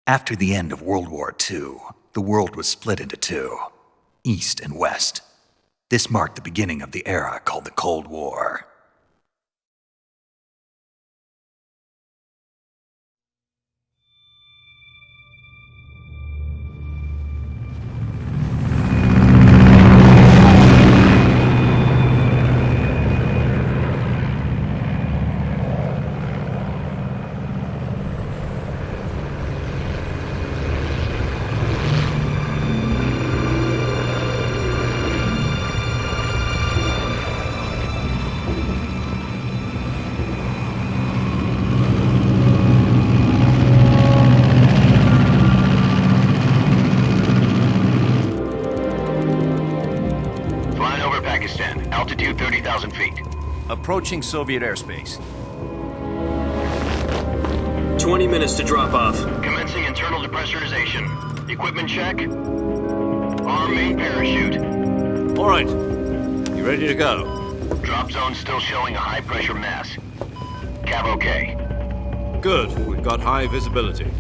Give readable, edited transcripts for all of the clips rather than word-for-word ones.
After the end of World War II, the world was split into two, East and West. This marked the beginning of the era called the Cold War. Altitude 30,000 feet. Approaching Soviet airspace. 20 minutes to drop off. Commencing internal depressurization. Equipment check. Arm main parachute. All right. You ready to go? Drop zone still showing a high pressure mass. Cav okay. Good. We've got high visibility.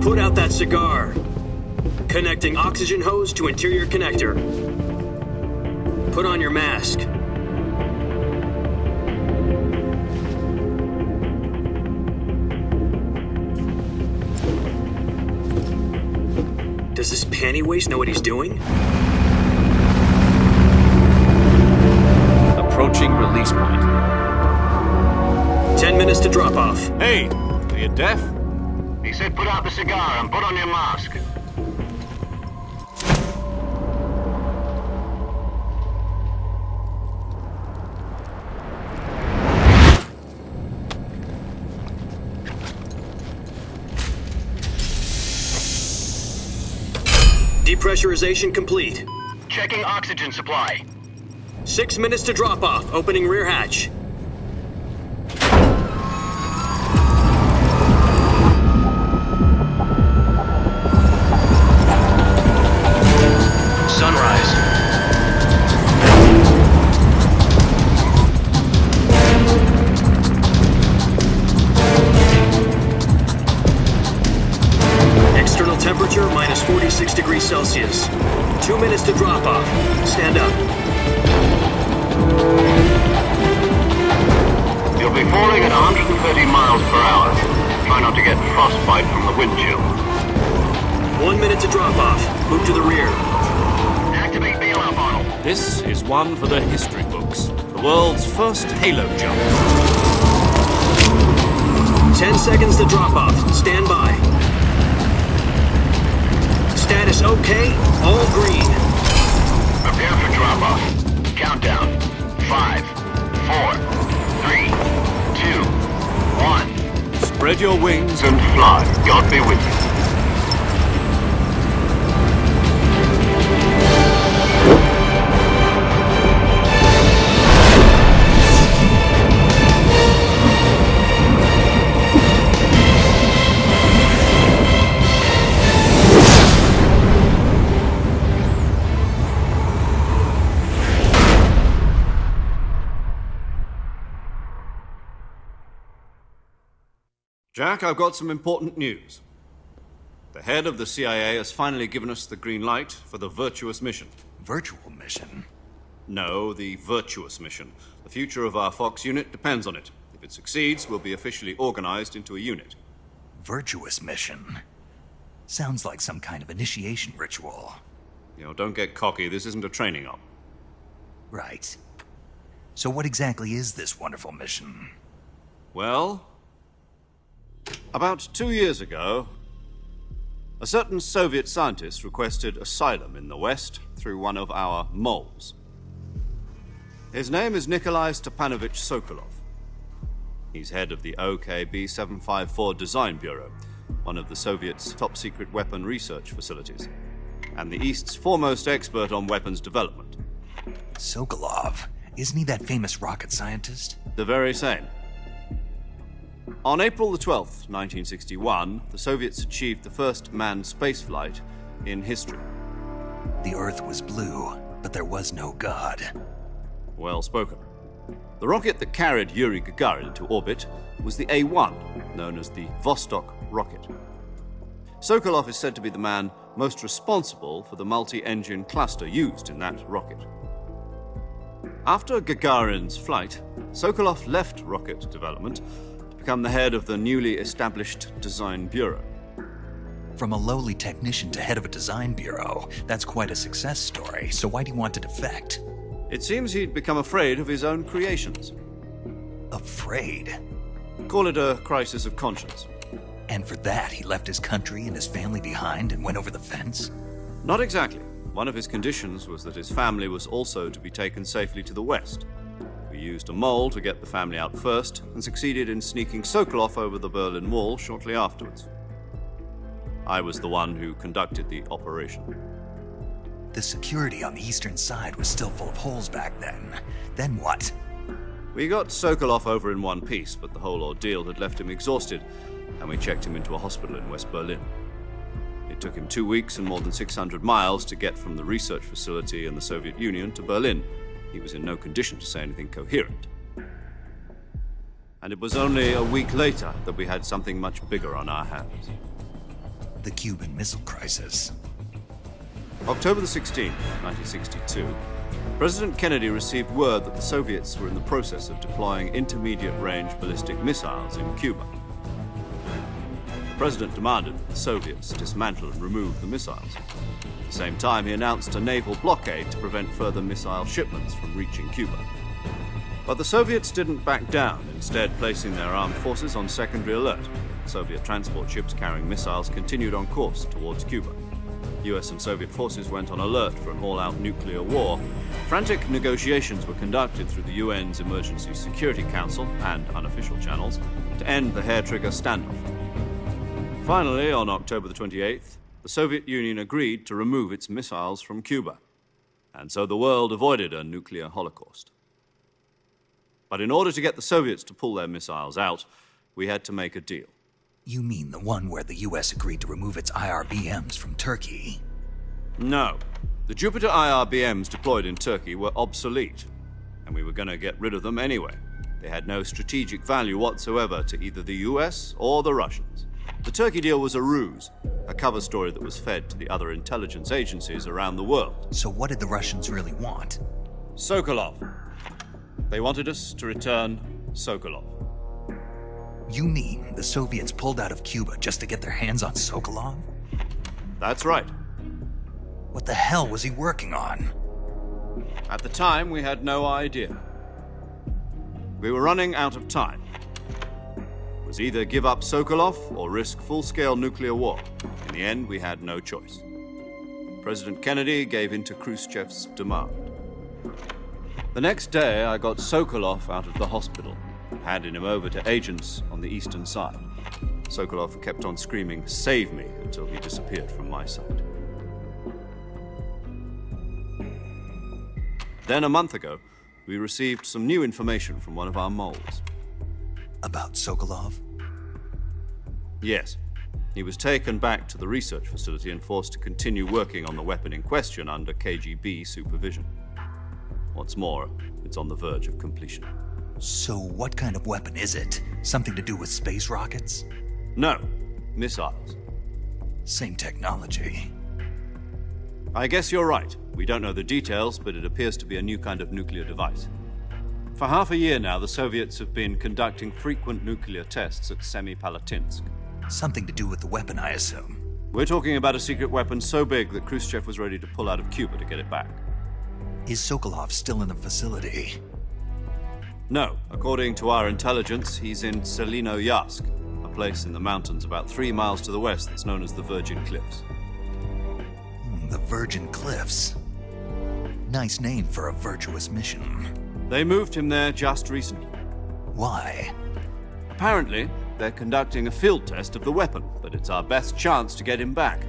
Put out that cigar. Connecting oxygen hose to interior connector. Put on your mask. Does this panty waste know what he's doing? Approaching release point. 10 minutes to drop off. Hey, are you deaf? He said put out the cigar and put on your mask. Depressurization complete. Checking oxygen supply. 6 minutes to drop off. Opening rear hatch. Sunrise. External temperature minus 46 degrees Celsius. 2 minutes to drop off. Stand up. You'll be falling at 130 miles per hour. Try not to get frostbite from the wind chill. 1 minute to drop off. Move to the rear. Activate bailout model. This is one for the history books. The world's first halo jump. 10 seconds to drop off. Stand by. Status okay. All green. Prepare for drop-off. Countdown. 5, 4, 3, 2, 1. Spread your wings And fly. God be with you. Jack, I've got some important news. The head of the CIA has finally given us the green light for the virtuous mission. Virtual mission? No, the virtuous mission. The future of our Fox unit depends on it. If it succeeds, we'll be officially organized into a unit. Virtuous mission? Sounds like some kind of initiation ritual. You know, don't get cocky. This isn't a training op. Right. So what exactly is this wonderful mission? Well, about 2 years ago, a certain Soviet scientist requested asylum in the West through one of our moles. His name is Nikolai Stepanovich Sokolov. He's head of the OKB 754 Design Bureau, one of the Soviets' top-secret weapon research facilities, and the East's foremost expert on weapons development. Sokolov? Isn't he that famous rocket scientist? The very same. On April the 12th, 1961, the Soviets achieved the first manned spaceflight in history. The Earth was blue, but there was no God. Well spoken. The rocket that carried Yuri Gagarin into orbit was the A-1, known as the Vostok rocket. Sokolov is said to be the man most responsible for the multi-engine cluster used in that rocket. After Gagarin's flight, Sokolov left rocket development to become the head of the newly established Design Bureau. From a lowly technician to head of a design bureau, that's quite a success story, so why do you want to defect? It seems he'd become afraid of his own creations. Afraid? Call it a crisis of conscience. And for that, he left his country and his family behind and went over the fence? Not exactly. One of his conditions was that his family was also to be taken safely to the west. We used a mole to get the family out first and succeeded in sneaking Sokolov over the Berlin Wall shortly afterwards. I was the one who conducted the operation. The security on the eastern side was still full of holes back then. Then what? We got Sokolov over in one piece, but the whole ordeal had left him exhausted, and we checked him into a hospital in West Berlin. It took him 2 weeks and more than 600 miles to get from the research facility in the Soviet Union to Berlin. He was in no condition to say anything coherent. And it was only a week later that we had something much bigger on our hands. The Cuban Missile Crisis. October the 16th, 1962, President Kennedy received word that the Soviets were in the process of deploying intermediate-range ballistic missiles in Cuba. The president demanded that the Soviets dismantle and remove the missiles. At the same time, he announced a naval blockade to prevent further missile shipments from reaching Cuba. But the Soviets didn't back down, instead placing their armed forces on secondary alert. Soviet transport ships carrying missiles continued on course towards Cuba. US and Soviet forces went on alert for an all-out nuclear war. Frantic negotiations were conducted through the UN's Emergency Security Council and unofficial channels to end the hair-trigger standoff. Finally, on October the 28th, the Soviet Union agreed to remove its missiles from Cuba, and so the world avoided a nuclear holocaust. But in order to get the Soviets to pull their missiles out, we had to make a deal. You mean the one where the US agreed to remove its IRBMs from Turkey? No. The Jupiter IRBMs deployed in Turkey were obsolete, and we were going to get rid of them anyway. They had no strategic value whatsoever to either the US or the Russians. The Turkey deal was a ruse, a cover story that was fed to the other intelligence agencies around the world. So what did the Russians really want? Sokolov. They wanted us to return Sokolov. You mean the Soviets pulled out of Cuba just to get their hands on Sokolov? That's right. What the hell was he working on? At the time, we had no idea. We were running out of time. It was either give up Sokolov or risk full-scale nuclear war. In the end, we had no choice. President Kennedy gave in to Khrushchev's demand. The next day, I got Sokolov out of the hospital, handing him over to agents on the eastern side. Sokolov kept on screaming, "Save me," until he disappeared from my sight. Then a month ago, we received some new information from one of our moles. About Sokolov? Yes. He was taken back to the research facility and forced to continue working on the weapon in question under KGB supervision. What's more, it's on the verge of completion. So what kind of weapon is it? Something to do with space rockets? No, missiles. Same technology. I guess you're right. We don't know the details, but it appears to be a new kind of nuclear device. For half a year now, the Soviets have been conducting frequent nuclear tests at Semipalatinsk. Something to do with the weapon, I assume. We're talking about a secret weapon so big that Khrushchev was ready to pull out of Cuba to get it back. Is Sokolov still in the facility? No. According to our intelligence, he's in Selinoyarsk, a place in the mountains about 3 miles to the west that's known as the Virgin Cliffs. The Virgin Cliffs. Nice name for a virtuous mission. They moved him there just recently. Why? Apparently, they're conducting a field test of the weapon, but it's our best chance to get him back.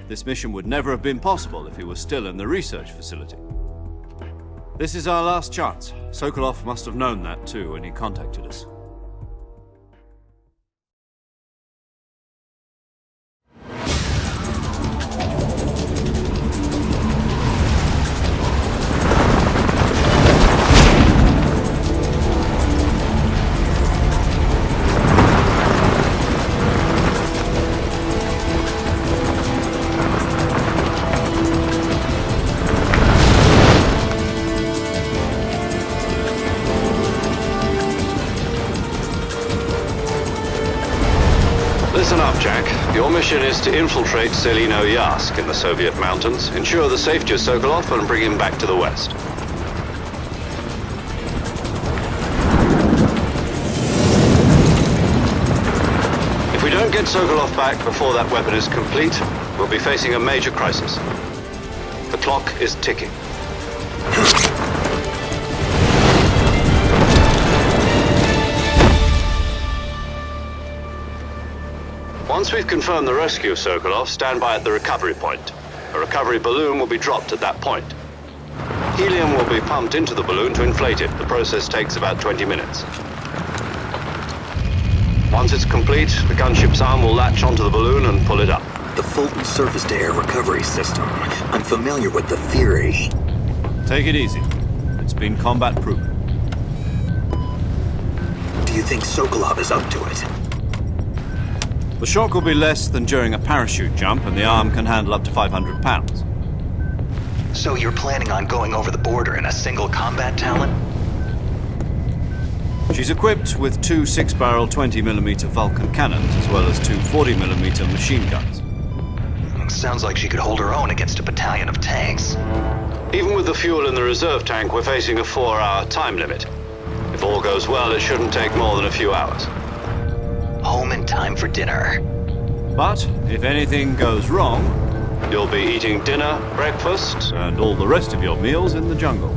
This mission would never have been possible if he was still in the research facility. This is our last chance. Sokolov must have known that too when he contacted us. Your mission is to infiltrate Selino Yask in the Soviet mountains, ensure the safety of Sokolov, and bring him back to the West. If we don't get Sokolov back before that weapon is complete, we'll be facing a major crisis. The clock is ticking. Once we've confirmed the rescue of Sokolov, stand by at the recovery point. A recovery balloon will be dropped at that point. Helium will be pumped into the balloon to inflate it. The process takes about 20 minutes. Once it's complete, the gunship's arm will latch onto the balloon and pull it up. The Fulton surface-to-air recovery system. I'm familiar with the theory. Take it easy. It's been combat-proven. Do you think Sokolov is up to it? The shock will be less than during a parachute jump, and the arm can handle up to 500 pounds. So you're planning on going over the border in a single combat Talon? She's equipped with two 6-barrel 20mm Vulcan cannons, as well as two 40mm machine guns. Sounds like she could hold her own against a battalion of tanks. Even with the fuel in the reserve tank, we're facing a 4-hour time limit. If all goes well, it shouldn't take more than a few hours. Home in time for dinner. But if anything goes wrong, you'll be eating dinner, breakfast, and all the rest of your meals in the jungle.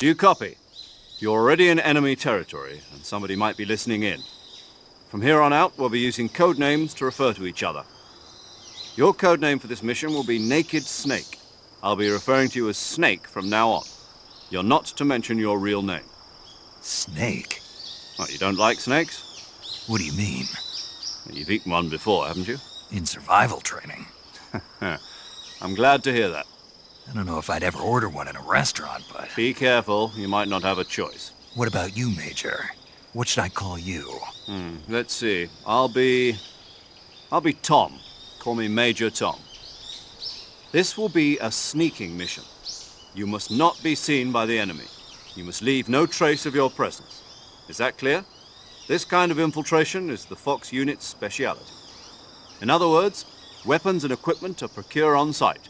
Do you copy? You're already in enemy territory, and somebody might be listening in. From here on out, we'll be using code names to refer to each other. Your code name for this mission will be Naked Snake. I'll be referring to you as Snake from now on. You're not to mention your real name. Snake? Oh, you don't like snakes? What do you mean? You've eaten one before, haven't you? In survival training. I'm glad to hear that. I don't know if I'd ever order one in a restaurant, but... Be careful, you might not have a choice. What about you, Major? What should I call you? Let's see. I'll be Tom. Call me Major Tom. This will be a sneaking mission. You must not be seen by the enemy. You must leave no trace of your presence. Is that clear? This kind of infiltration is the Fox unit's speciality. In other words, weapons and equipment are procured on site.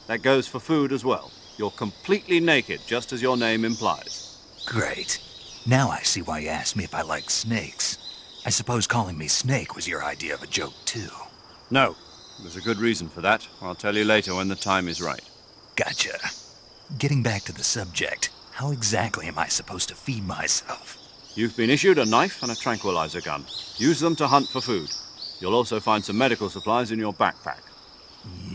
That goes for food as well. You're completely naked, just as your name implies. Great. Now I see why you asked me if I like snakes. I suppose calling me Snake was your idea of a joke, too. No. There's a good reason for that. I'll tell you later when the time is right. Gotcha. Getting back to the subject, how exactly am I supposed to feed myself? You've been issued a knife and a tranquilizer gun. Use them to hunt for food. You'll also find some medical supplies in your backpack.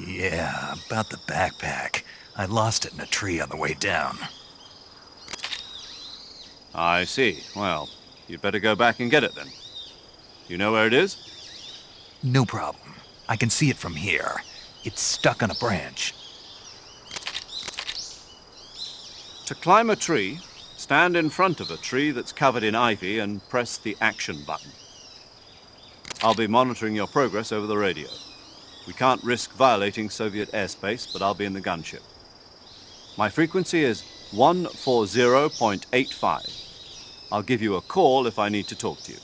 Yeah, about the backpack. I lost it in a tree on the way down. I see. Well, you'd better go back and get it then. You know where it is? No problem. I can see it from here. It's stuck on a branch. To climb a tree, Stand in front of a tree that's covered in ivy and press the action button. I'll be monitoring your progress over the radio. We can't risk violating Soviet airspace, but I'll be in the gunship. My frequency is 140.85. I'll give you a call if I need to talk to you.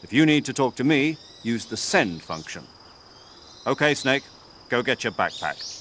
If you need to talk to me, use the send function. Okay, Snake, go get your backpack.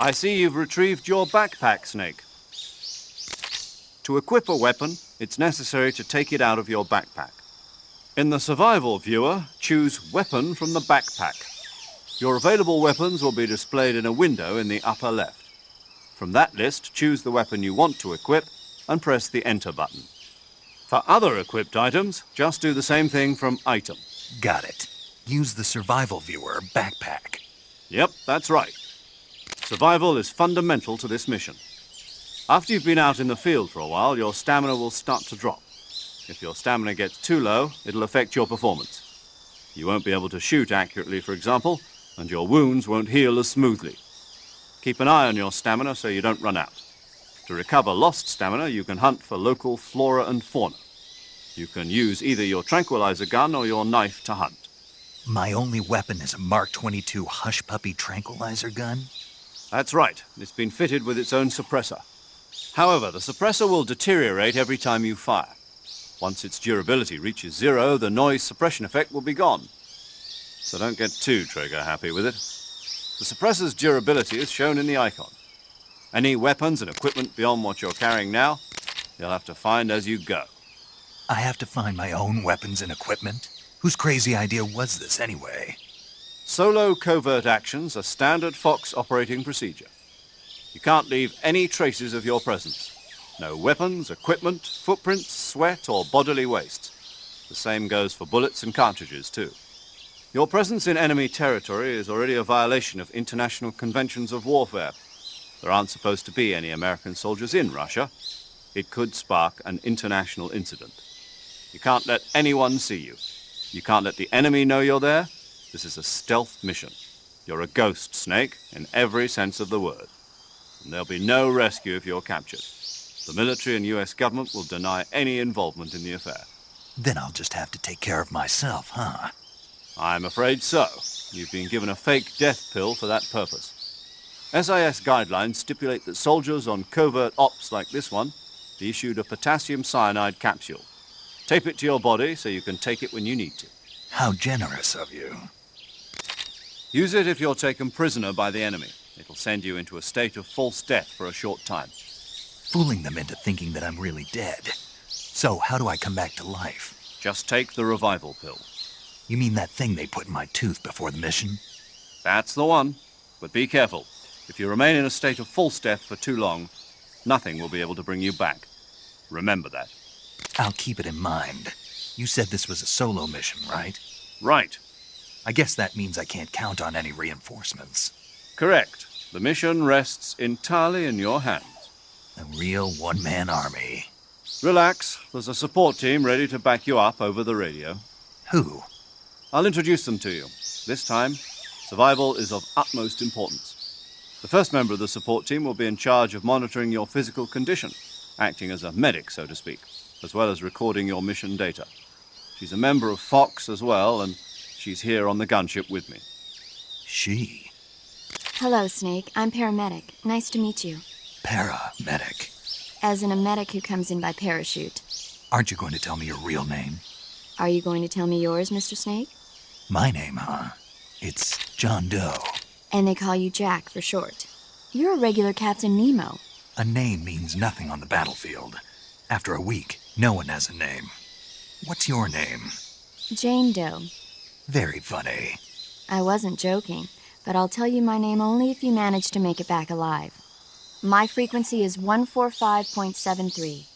I see you've retrieved your backpack, Snake. To equip a weapon, it's necessary to take it out of your backpack. In the survival viewer, choose Weapon from the backpack. Your available weapons will be displayed in a window in the upper left. From that list, choose the weapon you want to equip and press the Enter button. For other equipped items, just do the same thing from Item. Got it. Use the survival viewer backpack. Yep, that's right. Survival is fundamental to this mission. After you've been out in the field for a while, your stamina will start to drop. If your stamina gets too low, it'll affect your performance. You won't be able to shoot accurately, for example, and your wounds won't heal as smoothly. Keep an eye on your stamina so you don't run out. To recover lost stamina, you can hunt for local flora and fauna. You can use either your tranquilizer gun or your knife to hunt. My only weapon is a Mark 22 Hush Puppy tranquilizer gun? That's right. It's been fitted with its own suppressor. However, the suppressor will deteriorate every time you fire. Once its durability reaches 0, the noise suppression effect will be gone. So don't get too trigger-happy with it. The suppressor's durability is shown in the icon. Any weapons and equipment beyond what you're carrying now, you'll have to find as you go. I have to find my own weapons and equipment? Whose crazy idea was this anyway? Solo covert actions are standard Fox operating procedure. You can't leave any traces of your presence. No weapons, equipment, footprints, sweat, or bodily waste. The same goes for bullets and cartridges, too. Your presence in enemy territory is already a violation of international conventions of warfare. There aren't supposed to be any American soldiers in Russia. It could spark an international incident. You can't let anyone see you. You can't let the enemy know you're there. This is a stealth mission. You're a ghost, Snake, in every sense of the word. And there'll be no rescue if you're captured. The military and US government will deny any involvement in the affair. Then I'll just have to take care of myself, huh? I'm afraid so. You've been given a fake death pill for that purpose. SIS guidelines stipulate that soldiers on covert ops like this one be issued a potassium cyanide capsule. Tape it to your body so you can take it when you need to. How generous of you. Use it if you're taken prisoner by the enemy. It'll send you into a state of false death for a short time. Fooling them into thinking that I'm really dead. So how do I come back to life? Just take the revival pill. You mean that thing they put in my tooth before the mission? That's the one. But be careful. If you remain in a state of false death for too long, nothing will be able to bring you back. Remember that. I'll keep it in mind. You said this was a solo mission, right? Right. I guess that means I can't count on any reinforcements. Correct. The mission rests entirely in your hands. A real one-man army. Relax. There's a support team ready to back you up over the radio. Who? I'll introduce them to you. This time, survival is of utmost importance. The first member of the support team will be in charge of monitoring your physical condition acting as a medic, so to speak, as well as recording your mission data. She's a member of Fox as well, and she's here on the gunship with me. She? Hello, Snake. I'm paramedic. Nice to meet you. Paramedic. As in a medic who comes in by parachute. Aren't you going to tell me your real name? Are you going to tell me yours, Mr. Snake? My name, huh? It's John Doe. And they call you Jack for short. You're a regular Captain Nemo. A name means nothing on the battlefield. After a week, no one has a name. What's your name? Jane Doe. Very funny. I wasn't joking, but I'll tell you my name only if you manage to make it back alive. My frequency is 145.73.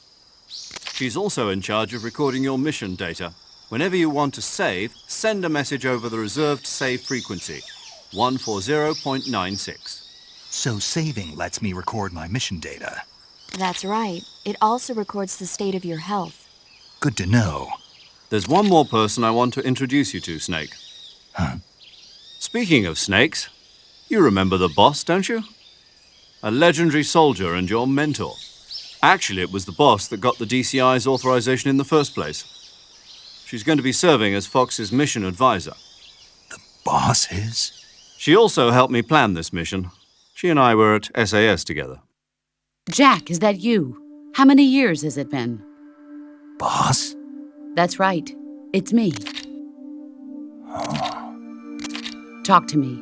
She's also in charge of recording your mission data. Whenever you want to save, send a message over the reserved save frequency, 140.96. So saving lets me record my mission data. That's right. It also records the state of your health. Good to know. There's one more person I want to introduce you to, Snake. Huh? Speaking of snakes, you remember the boss, don't you? A legendary soldier and your mentor. Actually, it was the boss that got the DCI's authorization in the first place. She's going to be serving as Fox's mission advisor. The boss is? She also helped me plan this mission. She and I were at SAS together. Jack, is that you? How many years has it been? Boss? That's right. It's me. Talk to me.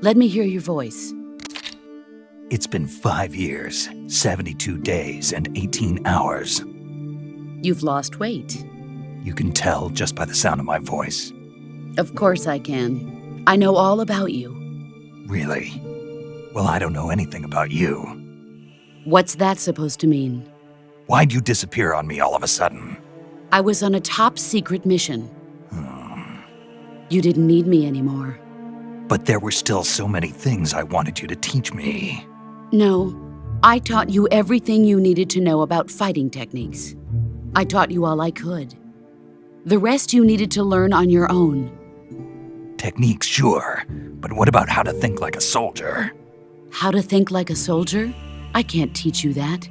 Let me hear your voice. It's been 5 years, 72 days, and 18 hours. You've lost weight. You can tell just by the sound of my voice. Of course I can. I know all about you. Really? Well, I don't know anything about you. What's that supposed to mean? Why'd you disappear on me all of a sudden? I was on a top-secret mission. You didn't need me anymore. But there were still so many things I wanted you to teach me. No, I taught you everything you needed to know about fighting techniques. I taught you all I could. The rest you needed to learn on your own. Techniques, sure. But what about how to think like a soldier? How to think like a soldier? I can't teach you that.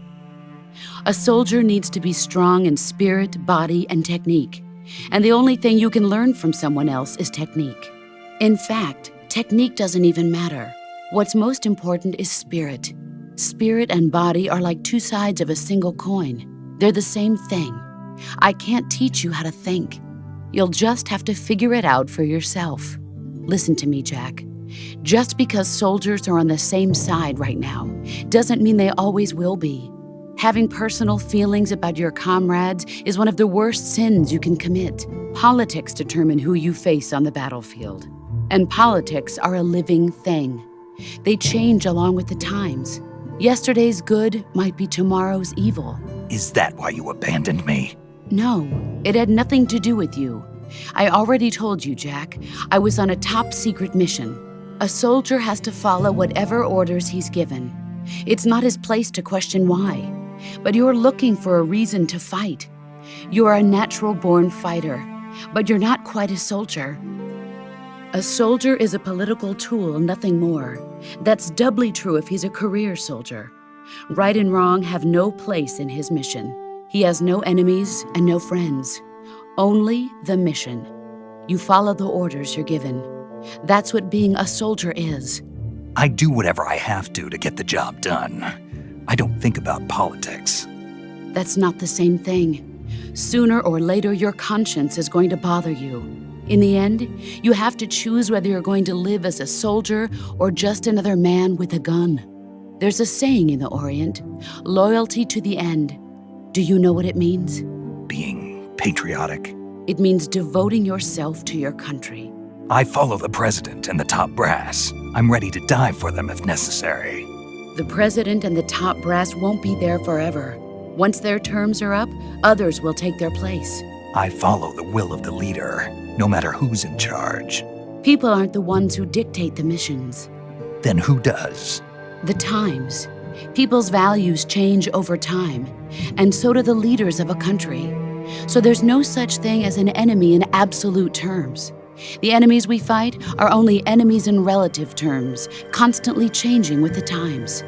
A soldier needs to be strong in spirit, body, and technique. And the only thing you can learn from someone else is technique. In fact, technique doesn't even matter. What's most important is spirit. Spirit and body are like two sides of a single coin. They're the same thing. I can't teach you how to think. You'll just have to figure it out for yourself. Listen to me, Jack. Just because soldiers are on the same side right now doesn't mean they always will be. Having personal feelings about your comrades is one of the worst sins you can commit. Politics determine who you face on the battlefield. And politics are a living thing. They change along with the times. Yesterday's good might be tomorrow's evil. Is that why you abandoned me? No, it had nothing to do with you. I already told you, Jack. I was on a top-secret mission. A soldier has to follow whatever orders he's given. It's not his place to question why. But you're looking for a reason to fight. You are a natural-born fighter, but you're not quite a soldier. A soldier is a political tool, nothing more. That's doubly true if he's a career soldier. Right and wrong have no place in his mission. He has no enemies and no friends. Only the mission. You follow the orders you're given. That's what being a soldier is. I do whatever I have to get the job done. I don't think about politics. That's not the same thing. Sooner or later, your conscience is going to bother you. In the end, you have to choose whether you're going to live as a soldier or just another man with a gun. There's a saying in the Orient, loyalty to the end. Do you know what it means? Being patriotic. It means devoting yourself to your country. I follow the president and the top brass. I'm ready to die for them if necessary. The president and the top brass won't be there forever. Once their terms are up, others will take their place. I follow the will of the leader, no matter who's in charge. People aren't the ones who dictate the missions. Then who does? The times. People's values change over time, and so do the leaders of a country. So there's no such thing as an enemy in absolute terms. The enemies we fight are only enemies in relative terms, constantly changing with the times.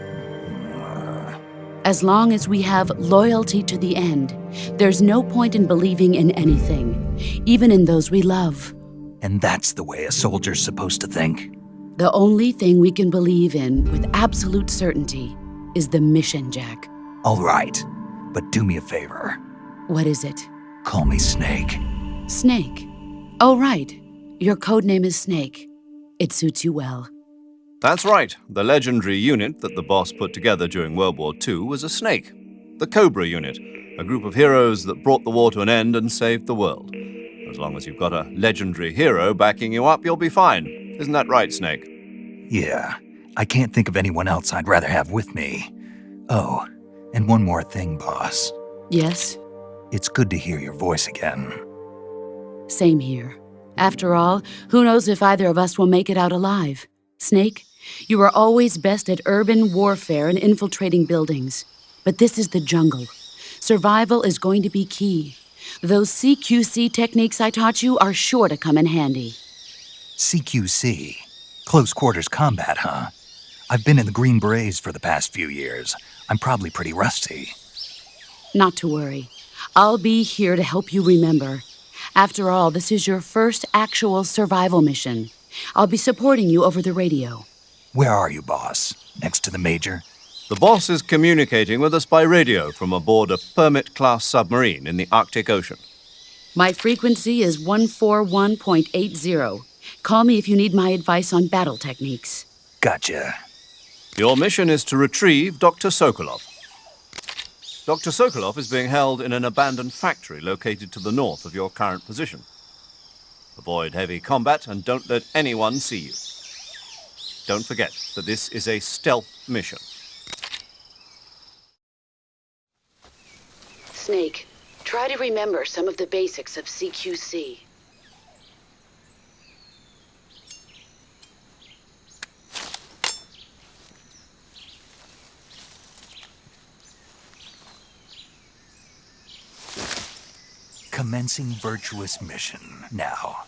As long as we have loyalty to the end, there's no point in believing in anything, even in those we love. And that's the way a soldier's supposed to think? The only thing we can believe in with absolute certainty is the mission, Jack. All right, but do me a favor. What is it? Call me Snake. Snake. Oh, right. Your codename is Snake. It suits you well. That's right. The legendary unit that the boss put together during World War II was a snake. The Cobra unit, a group of heroes that brought the war to an end and saved the world. As long as you've got a legendary hero backing you up, you'll be fine. Isn't that right, Snake? Yeah, I can't think of anyone else I'd rather have with me. Oh, and one more thing, boss. Yes? It's good to hear your voice again. Same here. After all, who knows if either of us will make it out alive? Snake, you are always best at urban warfare and infiltrating buildings. But this is the jungle. Survival is going to be key. Those CQC techniques I taught you are sure to come in handy. CQC? Close quarters combat, huh? I've been in the Green Berets for the past few years. I'm probably pretty rusty. Not to worry. I'll be here to help you remember. After all, this is your first actual survival mission. I'll be supporting you over the radio. Where are you, boss? Next to the Major? The boss is communicating with us by radio from aboard a Permit-class submarine in the Arctic Ocean. My frequency is 141.80. Call me if you need my advice on battle techniques. Gotcha. Your mission is to retrieve Dr. Sokolov. Dr. Sokolov is being held in an abandoned factory located to the north of your current position. Avoid heavy combat and don't let anyone see you. Don't forget that this is a stealth mission. Snake, try to remember some of the basics of CQC. Commencing virtuous mission now.